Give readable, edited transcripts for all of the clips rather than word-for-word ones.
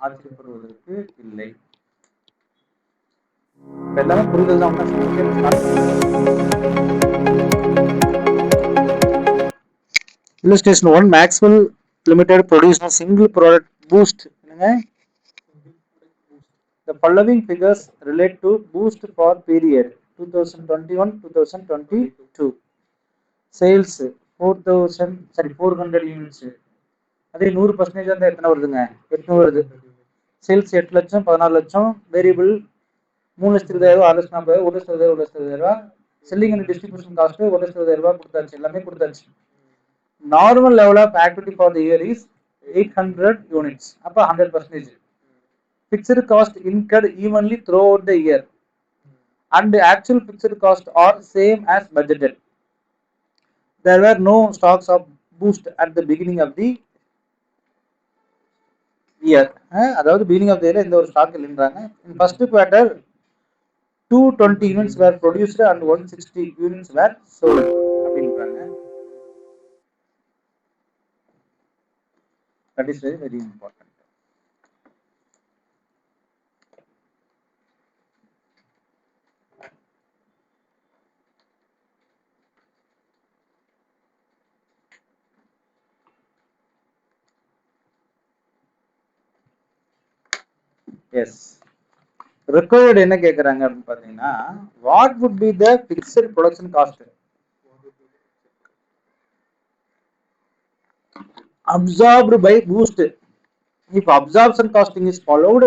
ஆச்சரியப்படுவதற்கு இல்லை. எல்லாமே புரிதல் தான். Illustration 1, Maxwell Limited produced a single product boost. The following figures relate to boost for period 2021-2022. Sales 400 units. அதே 100% இருந்தா எத்தனை வருதுங்க? 800 வருது. சேல்ஸ் 8 லட்சம் 14 லட்சம், variable 3,20,000, 6,40,000, 1,20,000, 1,20,000. Selling and distribution cost 1,20,000 கொடுத்தாச்சு, எல்லாமே கொடுத்தாச்சு. Normal level of activity for the year is 800 units. அப்ப 100%. Fixed cost incurred evenly throughout the year and the actual fixed cost are same as budgeted. There were no stocks of boost at the beginning of the year. அதாவது beginning of the year எந்த ஒரு stock இல்லைன்றாங்க. In first quarter 220 units were produced and 160 units were sold அப்படின்றாங்க. That is very very important. Yes. Required என்ன கேக்குறாங்க அப்படின்னு பாத்தீங்கன்னா, what would be the fixed production cost absorbed by boost? If absorption costing is followed,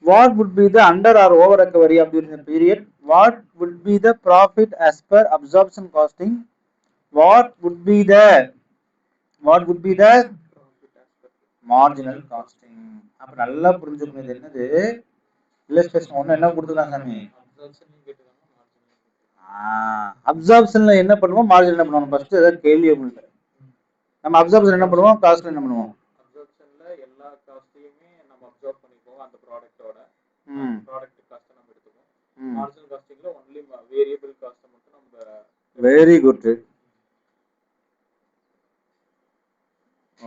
what would be the under or over recovery of during the period? What would be the profit as per absorption costing? What would be the marginal costing? அப்ப நல்லா புரிஞ்சுக்கணும். இது என்னது? Illustration ஒண்ணு என்ன கொடுத்துருக்காங்க சாமி? அப்சார்ப்ஷன்ல என்ன பண்ணுவோம், மார்ஜின் என்ன பண்ணுவோம்? ஃபர்ஸ்ட் ஏதாவது கேள்வி இல்லை. நம்ம அப்சார்ப்ஷன் என்ன பண்ணுவோம், காஸ்ட்ல என்ன பண்ணுவோம்? அப்சார்ப்ஷன்ல எல்லா காஸ்டையுமே நம்ம அப்சார்ப் பண்ணிப்போம். அந்த ப்ராடக்ட்டோட ப்ராடக்ட் காஸ்ட் நம்ம எடுத்துப்போம். மார்ஜினல் காஸ்டிங்ல ஒன்லி வேரியபிள் காஸ்ட் மட்டும் நம்ம. Very good.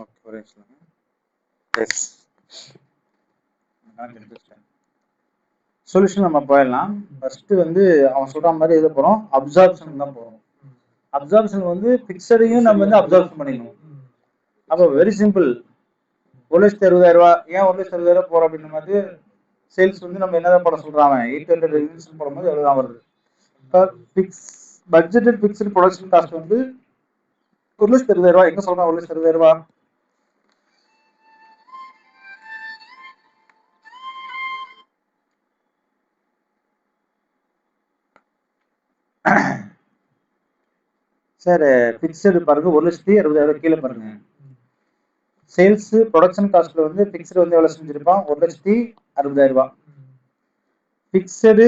Okay, yes. Solution நம்ம போயிடலாம். ஃபர்ஸ்ட் வந்து அவன் சொல்ற மாதிரி எழுத போறோம், அப்சார்ப்ஷன் தான் போறோம். அப்சார்ப்ஷன் வந்து பிக்சரையும் நம்ம வந்து அப்சார்ப்ஷன் பண்ணிக்கணும். அப்போ வெரி சிம்பிள். 1,60,000. ஏன் 1,60,000 போறோம் அப்படின்ற மாதிரி சேல்ஸ் வந்து நம்ம என்னதான் போட சொல்றாங்க, 800 யூனிட்ஸ் போடும்போது எவ்வளவுதான் வருது. பட்ஜெட்டட் பிக்ஸ்டு ப்ரொடக்ஷன் காஸ்ட் வந்து 1,60,000. எங்க சொல்றான் 1,60,000? சார் பிக்சடு பாருங்க 1,60,000 கீழே பாருங்க. சேல்ஸ் ப்ரொடக்ஷன் காஸ்ட்ல வந்து பிக்சடு வந்து எவ்வளவு செஞ்சிருப்பான், 1,60,000. Fixed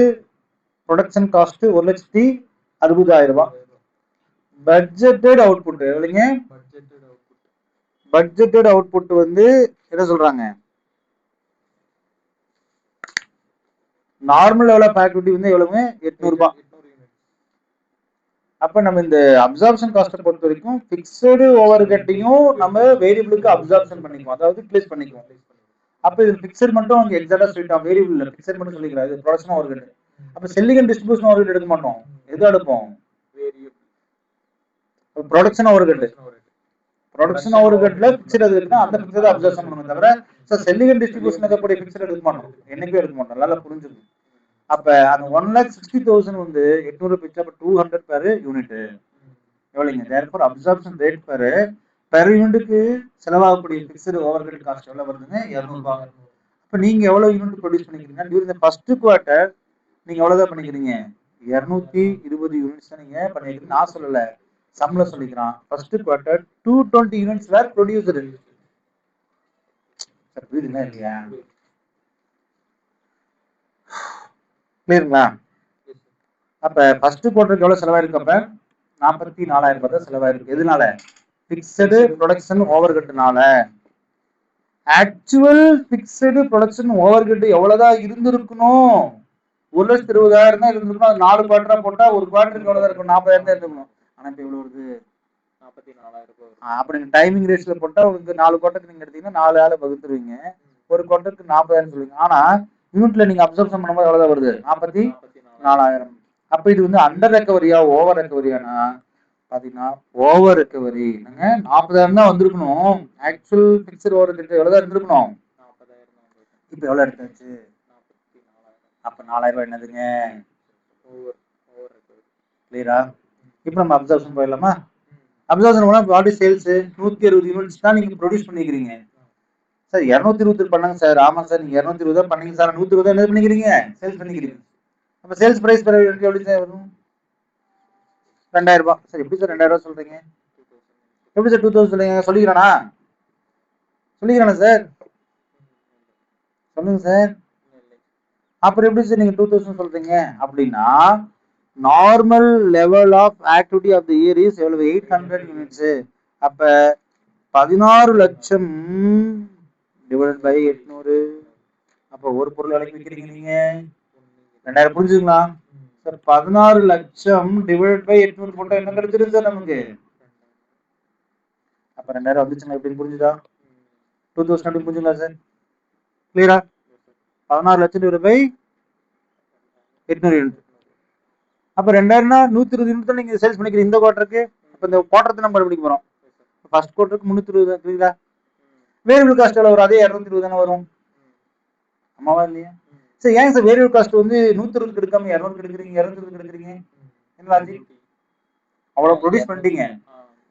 production cost 1,60,000. Budgeted output எவ்வளவுங்க? பட்ஜெட்டட் அவுட்புட் வந்து என்ன சொல்றாங்க, நார்மல் லெவல் ஆஃப் ஆக்டிவிட்டி வந்து எவ்வளவுங்க, 800. அப்ப நம்ம இந்த அப்சார்ப்ஷன் காஸ்ட்டை பொறுத்த வரைக்கும் பிக்சடு ஓவர் ஹெட்டையும் நம்ம வேரியபிளுக்கு அப்சார்ப்ஷன் பண்ணிக்குவோம், அதாவது ரிப்ளேஸ் பண்ணிக்குவோம். அப்ப இது பிக்சர் மட்டும் அவங்க எக்ஸாக்டா சொல்லிட்டோம், வேரியபிள் இல்ல, பிக்சர் மட்டும் சொல்லிக்கலாம். இது ப்ரொடக்ஷன் ஓவர் ஹெட். அப்ப selling and distribution overhead எடுக்க மாட்டோம். எது எடுப்போம்? Production overhead. ப்ரொடக்ஷன் ஓவர் ஹெட்ல பிக்சர் எது இருக்குன்னா அந்த பிக்சரை அப்சார்ப்ஷன் பண்ணணும். தவிர செல்லிங் அண்ட் டிஸ்ட்ரிபியூஷன் இருக்கக்கூடிய பிக்சர் எடுக்க மாட்டோம், என்னைக்கும் எடுக்க மாட்டோம். நல்லா புரிஞ்சுக்கணும். அப்ப அந்த 1,60,000 வந்து 800 பிக்சர், அப்ப 200 பெர் யூனிட் எவ்வளவுங்க? தேர்ஃபோர் அப்சார்ப்ஷன் ரேட் பெர் யூனிட்டுக்கு செலவாகக்கூடிய பிக்சர் ஓவர் ஹெட் காஸ்ட் எவ்வளவு வருதுங்க? 200. அப்ப நீங்க எவ்வளவு யூனிட் ப்ரொடியூஸ் பண்ணிக்கிறீங்க டியூரிங் தி ஃபர்ஸ்ட் குவார்ட்டர்? நீங்க எவ்வளவுதான் பண்ணிக்கிறீங்க? 220 யூனிட்ஸ் தான் நீங்க பண்ணிக்கிறீங்க. நான் சொல்லல, சம்பள சொல்லிக்கிறான். ஃபர்ஸ்ட் குவார்ட்டர் 220 யூனிட்ஸ் வேர் ப்ரொடியூஸ்டு. புரியுதுங்களா இல்லையா? கிளியருங்களா? அப்ப ஃபர்ஸ்ட் குவார்ட்டருக்கு எவ்வளவு செலவாயிருக்கு? அப்ப 44,000 ரூபாய் செலவாயிருக்கு. எதனால? பிக்சடு ப்ரொடக்ஷன் ஓவர் ஹெட்னால. Actual fixed production overhead எவ்வளவுதான் இருந்திருக்கணும்? 1,20,000 தான் இருந்திருக்கணும். அது 4 குவார்ட்டரா போட்டா ஒரு குவார்ட்டருக்கு எவ்வளவுதான் இருக்கும்? 40,000 தான் இருந்திருக்கணும். ஆனா இப்ப எவ்வளவு வருது? 44,000 ரூபாய். அப்ப நீங்க டைமிங் ரேஷியோல போட்டா உங்களுக்கு 4 குவார்ட்டருக்கு நீங்க எடுத்தீங்கன்னா 4 ஆளை வகுத்துருவீங்க. ஒரு குவார்டருக்கு 40,000 சொல்லுவீங்க. ஆனா யூனிட்ல நீங்க அப்சர்ப்ஷன் பண்ணும்போது எவ்வளவுதான் வருது? 44,000. அப்ப இது வந்து அண்டர் ரெக்கவரியா ஓவர் ரெக்கவரியானா பாத்தீங்கன்னா ஓவர் ரெக்கவரி. 40,000 தான் வந்திருக்கணும். ஆக்சுவல் பிக்சர் ஓவர் எவ்வளவுதான் இருந்திருக்கணும்? இப்ப எவ்வளவு எடுத்தாச்சு? அப்ப 4,000 ரூபாய் என்னதுங்க? கிளியரா? இப்ப நம்ம அப்சர்ப்ஷன் போயிடலாமா? அப்சர்ப்ஷன் போனா வாட் இஸ் சேல்ஸ்? 160 யூனிட்ஸ் தான் நீங்க ப்ரொடியூஸ் பண்ணிக்கிறீங்க சார். 220 பண்ணாங்க சார். ஆமா சார், நீங்க 220 தான் பண்ணீங்க சார். 120 என்ன பண்ணிக்கிறீங்க? சேல்ஸ் பண்ணிக்கிறீங்க. அப்ப சேல்ஸ் பிரைஸ் எப்படி சார் வரும்? 2,000 ரூபாய். சார் எப்படி சார் 2,000 ரூபாய் சொல்றீங்க? எப்படி சார் 2,000 சொல்றீங்க? சொல்லிக்கிறானா சார்? சொல்லுங்க சார். அப்புறம் எப்படி சார் நீங்க 2,000 சொல்றீங்க? அப்படின்னா normal level of activity of the year is எவ்வளவு? 800 யூனிட்ஸ். அப்ப 16 லட்சம் டிவைடட் பை 800. அப்ப ஒரு பொருள் விலைக்கு விற்கிறீங்க நீங்க 2,000. புரிஞ்சுங்களா சார்? 16 லட்சம் டிவைடட் பை 800 போட்டா என்ன கிடைச்சிருக்கு சார் நமக்கு? அப்ப 2,000 வந்துச்சுன்னா எப்படி புரிஞ்சுதா? 2,000 எப்படி புரிஞ்சுங்களா சார்? கிளியரா? 16 லட்சம் டிவைட் பை 800 யூனிட். அப்ப 2,000னா 120 யூனிட் நீங்க சேல்ஸ் பண்ணிக்கிறீங்க இந்த குவார்டருக்கு. அப்ப இந்த குவார்டருக்கு நம்ம படிக்க போறோம். ஃபர்ஸ்ட் குவார்டருக்கு 320 புரியுதா? வேரியபிள் காஸ்ட் எவ்வளவு வரும்? அதே 220 தானே வரும். ஆமாவா இல்லையா? சரி, ஏன் சார் வேரியபிள் காஸ்ட் வந்து 120 எடுக்காம 200 எடுக்கிறீங்க, 220 எடுக்கிறீங்க? என்ன லாஜிக்? அவ்வளவு ப்ரொடியூஸ் பண்ணிட்டீங்க.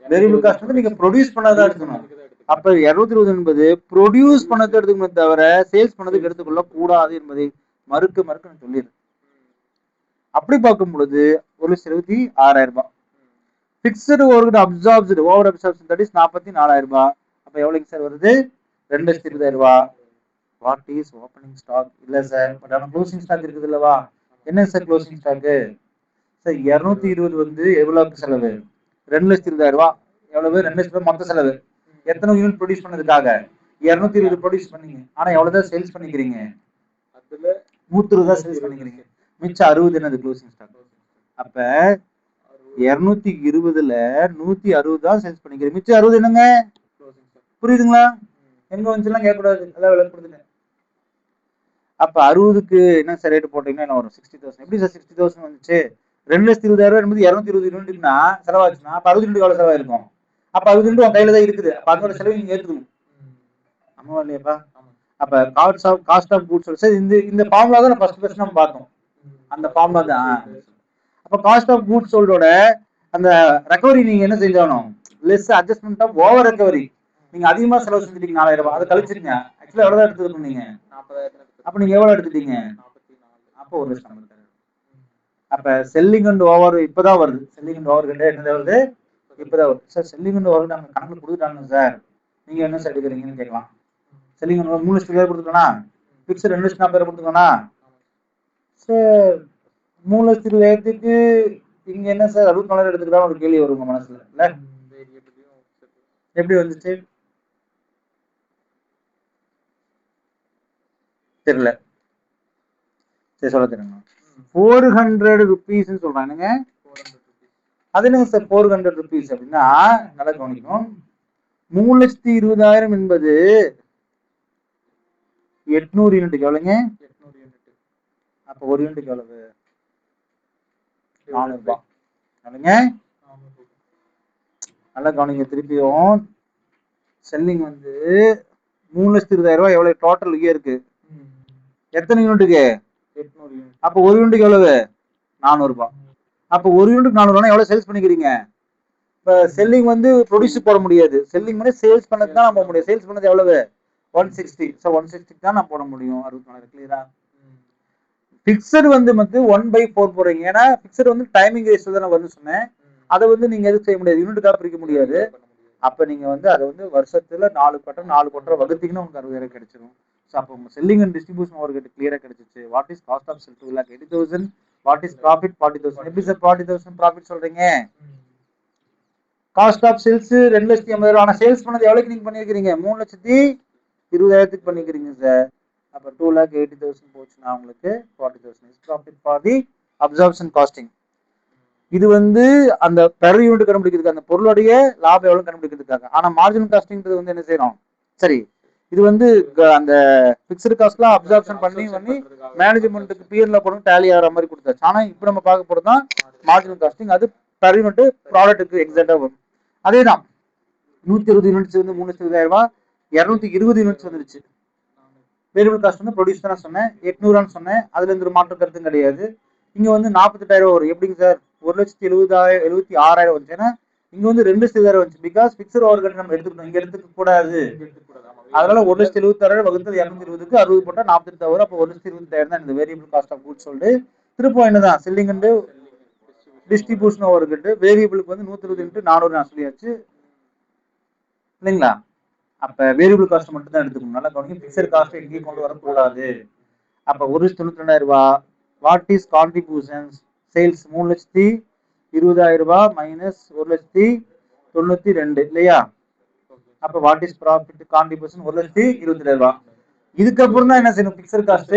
வேரியபிள் காஸ்ட் வந்து நீங்க ப்ரொடியூஸ் பண்ணாதான் எடுக்கணும். அப்ப 220 என்பது ப்ரொடியூஸ் பண்ணதை எடுத்துக்கணும் தவிர சேல்ஸ் பண்ணதுக்கு எடுத்துக்கொள்ள கூடாது என்பதை மறுக்க நான் சொல்லிடுறேன். அப்படி பார்க்கும் பொழுது 1,26,000 ரூபாய். Fixed over absorbed over absorption that is 44,000 ரூபாய். அப்ப எவ்வளவுங்க சார் வருது? 2,20,000 ரூபாய். What is opening stock? இல்ல சார், பட் ஆனா க்ளோசிங் ஸ்டாக் இருக்குது இல்லவா? என்ன சார் க்ளோசிங் ஸ்டாக்? சார் 220 வந்து எவ்வளவு செலவு? 2,20,000 ரூபாய். எவ்வளவு? 2,00,000 மொத்த செலவு. எத்தனை யூனிட் ப்ரொடியூஸ் பண்ணதுக்காக? 220 ப்ரொடியூஸ் பண்ணீங்க. ஆனா எவ்வளவுதான் சேல்ஸ் பண்ணிக்கிறீங்க? அதுல 120 தான் சேல்ஸ் பண்ணிக்கிறீங்க. மிச்சம் 60 என்னது? Closing stock. அப்ப 220ல 160 தான் சேல்ஸ் பண்ணிக்கிறீங்க. மிச்சம் 60 என்னங்க? புரியுதுங்களா? எங்க வந்துச்சுலாம் கேட்கக்கூடாது, அதான் விளக்கு கொடுத்துட்டேன். அப்ப 60க்கு என்ன சார் ரேட் போட்டீங்கன்னா என்ன வரும்? 60,000. எப்படி சார் 60,000 வந்துச்சு? 2,20,000 என்பது 220 யூனிட்னா செலவாச்சுன்னா அப்ப 60 யூனிட் எவ்வளவு செலவாயிருக்கும்? அப்ப 60 யூனிட் உங்க கையில தான் இருக்குது. அப்ப அதோட செலவு நீங்க ஏத்துக்கணும். ஆமாவா இல்லையாப்பா? அப்ப காஸ்ட் ஆஃப் கூட்ஸ் சார் இந்த ஃபார்முலா தான் ஃபர்ஸ்ட் நம்ம பார்த்தோம். அந்த ஃபார்முலா தான். அப்ப காஸ்ட் ஆஃப் கூட்ஸ் சோல்டோட அந்த ரெக்கவரி நீங்க என்ன செஞ்சாலும் less adjustment of over recovery. நீங்க அதிகமா செலவு செஞ்சுட்டீங்க 4,000 ரூபாய். அதை கழிச்சிருங்க. ஆக்சுவலா எவ்வளவு எடுத்துக்கணும் நீங்க? 40,000. அப்ப நீங்க எவ்வளவு எடுத்துட்டீங்க? 44. அப்ப 1,00,000. அப்ப செல்லிங் அண்ட் ஓவர் இப்பதான் வருது. செல்லிங் அண்ட் ஓவர் கிட்ட என்ன வருது? இப்பதான் வருது சார். செல்லிங் அண்ட் ஓவர் நாங்க கணக்கு கொடுத்துட்டாங்க சார். நீங்க என்ன சார் எடுக்கிறீங்கன்னு கேட்கலாம். செல்லிங் அண்ட் ஓவர் 3 லட்சம் பேர் கொடுத்துக்கோனா, பிக்ஸ் 2,40,000 கொடுத்துக்கோனா சார். 3,20,000க்கு இங்க என்ன சார் 64,000 எடுத்துக்கிட்டா ஒரு கேள்வி வரும் உங்க மனசுல இல்ல? எப்படி வந்துச்சு தெரியல. சரி, சொல்ல தெரியுங்க. 400 rupees சொல்றானுங்க. அது என்னங்க சார் 400 rupees அப்படின்னா? நல்லா கவனிக்கணும். 3,20,000 என்பது 800 யூனிட்டுக்கு எவ்வளவுங்க? 800 யூனிட். அப்ப ஒரு யூனிட்டுக்கு எவ்வளவு? 400 ரூபாய். நல்லா கவனிங்க. திருப்பியும் செல்லிங் வந்து 3,20,000 ரூபாய். எவ்வளவு டோட்டல் இயருக்கு? எத்தனை யூனிட்டுக்கு? 800 யூனிட். அப்ப ஒரு யூனிட்டுக்கு எவ்வளவு? 400 ரூபாய். அப்ப ஒரு யூனிட் 400 ரூபாய் எவ்வளவு சேல்ஸ் பண்ணிக்கிறீங்க? இப்ப செல்லிங் வந்து ப்ரொடியூஸ் போட முடியாது. செல்லிங் பண்ணி சேல்ஸ் பண்ணது தான் போட முடியும். சேல்ஸ் பண்ணது எவ்வளவு? 160. சோ 160 தான் நான் போட முடியும். 64. கிளியரா? பிக்சட் வந்து 1/4 போடுறீங்க. ஏன்னா பிக்சட் வந்து டைமிங் ரேஷியோ தான் வரும்னு சொன்னேன். அதை வந்து நீங்க எதுவும் செய்ய முடியாது, யூனிட்டுக்காக பிரிக்க முடியாது. அப்ப நீங்க வந்து அதை வந்து வருஷத்துல 4 குவார்டர் வகுத்தீங்கன்னா உங்களுக்கு 60,000 கிடைச்சிடும். ஸோ அப்போ உங்க செல்லிங் அண்ட் டிஸ்ட்ரிபியூஷன் அவர்கிட்ட கிளியரா கிடைச்சிச்சு. What is cost of sell? 2,80,000. What is profit? 40,000. எப்படி சார் 40,000 ப்ராஃபிட் சொல்றீங்க? Cost of sales 2,80,000. ஆனா சேல்ஸ் பண்ணது எவ்வளவுக்கு நீங்க பண்ணிருக்கீங்க? 3,20,000 பண்ணிக்கிறீங்க சார். அப்ப 2,80,000 போச்சுன்னா உங்களுக்கு 40,000 is profit for the absorption costing. இது வந்து அந்த பெர் யூனிட் கண்டுபிடிக்கிறதுக்கு, அந்த பொருளுடைய லாபம் எவ்வளவு கண்டுபிடிக்கிறதுக்காக. ஆனா மார்ஜினல் காஸ்டிங்கிறது வந்து என்ன செய்யணும்? சரி, இது வந்து அந்த பிக்சடு காஸ்ட்லாம் அப்சார்ப்ஷன் பண்ணி மேனேஜ்மெண்ட்டுக்கு பிஎன்ல போடும் டேலி ஆகிற மாதிரி கொடுத்தாச்சு. ஆனா இப்போ நம்ம பார்க்க போறது தான் மார்ஜினல் காஸ்டிங். அது per unit ப்ராடக்ட்டுக்கு எக்ஸாக்டா வரும். அதே தான் 120 யூனிட்ஸ் வந்து 3,20,000 ரூபாய், 220 யூனிட்ஸ் வந்துருச்சு. வேரியபிள் காஸ்ட் வந்து ப்ரொடியூஸ் தான் சொன்னேன், 800 சொன்னேன். அதுல இருந்து ஒரு மாற்று கருத்தும் கிடையாது. இங்க வந்து 48,000 வரும். எப்படிங்க சார் 1,70,76,000 வந்துச்சு? ஏன்னா இங்க வந்து 2,70,000 வந்துச்சு. பிகாஸ் பிக்சர் ஓவர் கட் நம்ம எடுத்துக்கணும், இங்க எடுத்துக்க கூடாது. அதனால 1,76,000 வகுத்தல் 220க்கு 60 போட்டா 48,000 வரும். அப்போ 1,20,000 தான் இந்த variable cost of goods sold. திருப்பம் என்னதான் selling and distribution overhead. வேரியபிளுக்கு வந்து 120 × 400 நான் சொல்லியாச்சு இல்லைங்களா? அப்ப வேரியபிள் காஸ்ட் மட்டும் தான் எடுத்துக்கணும். நல்லா கவனிங்க, பிக்சர் காஸ்ட் எங்கேயும் கொண்டு வரக்கூடாது. அப்ப 1,92,000 ரூபாய். What is contributions sales? 3,20,000 ரூபாய் மைனஸ் 1,92,000 இல்லையா? அப்ப வாட் இஸ் ப்ராஃபிட் கான்ட்ரிபியூஷன்? 1,22,000 ரூபாய். இதுக்கப்புறம் தான் என்ன செய்யணும்? பிக்சர் காஸ்ட்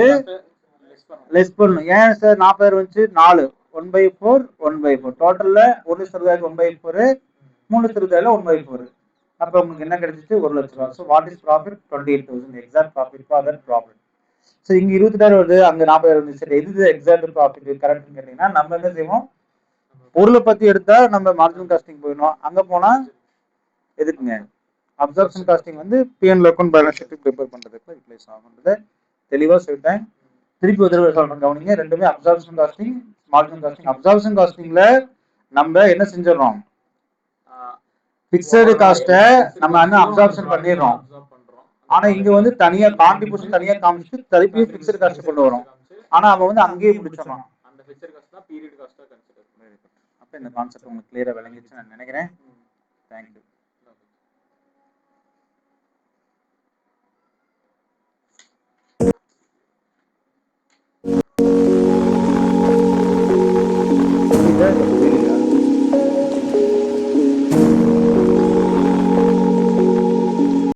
லெஸ் பண்ணணும். ஏன் சார் 40,000 வந்துச்சு? 4 1/4 1/4 டோட்டல்ல 1,60,000 1/4 3,60,000 1/4. அப்ப உங்களுக்கு என்ன கிடைச்சிச்சு? 1,00,000 ரூபாய். So what is profit? 28,000 exact profit for that profit. So இங்க 28,000 வருது, அங்க 40,000 வந்துச்சு. சரி, எது எக்ஸாக்ட் ப்ராஃபிட் கரெக்ட்னு கேட்டீங்கன்னா நம்ம என்ன செய்வோம்? பொருளை பத்தி எடுத்தா நம்ம மார்ஜினல் காஸ்டிங் போயிடணும். அங்க போனா எதுக்குங்க? அப்சர்ப்ஷன் காஸ்டிங் வந்து PNL account balance sheet prepare பண்றதுக்கு ரிப்ளேஸ் ஆகும்ன்றதை தெளிவா சொல்லிட்டேன். திருப்பி ஒரு தடவை சொல்றேன் கவனிங்க. ரெண்டுமே absorption costing, marginal costing. Absorption காஸ்டிங்ல நம்ம என்ன செஞ்சிடறோம்? பிக்சடு காஸ்ட்டை நம்ம இன்னும் அப்சர்ப்ஷன் பண்ணிடுறோம். ஆனா இங்க வந்து தனியா கான்ட்ரிபியூஷன் தனியா காமிச்சு திருப்பி பிக்சடு காஸ்ட் கொண்டு வரும். ஆனா அவன் வந்து அங்கேயே முடிச்சிடறான். அந்த பிக்சர் காஸ்ட் தான் பீரியட் காஸ்டா கன்சிடர் பண்ணுவாங்க. அப்ப இந்த கான்செப்ட் உங்களுக்கு கிளியரா விளங்கிடுச்சு நான் நினைக்கிறேன். தேங்க்யூ.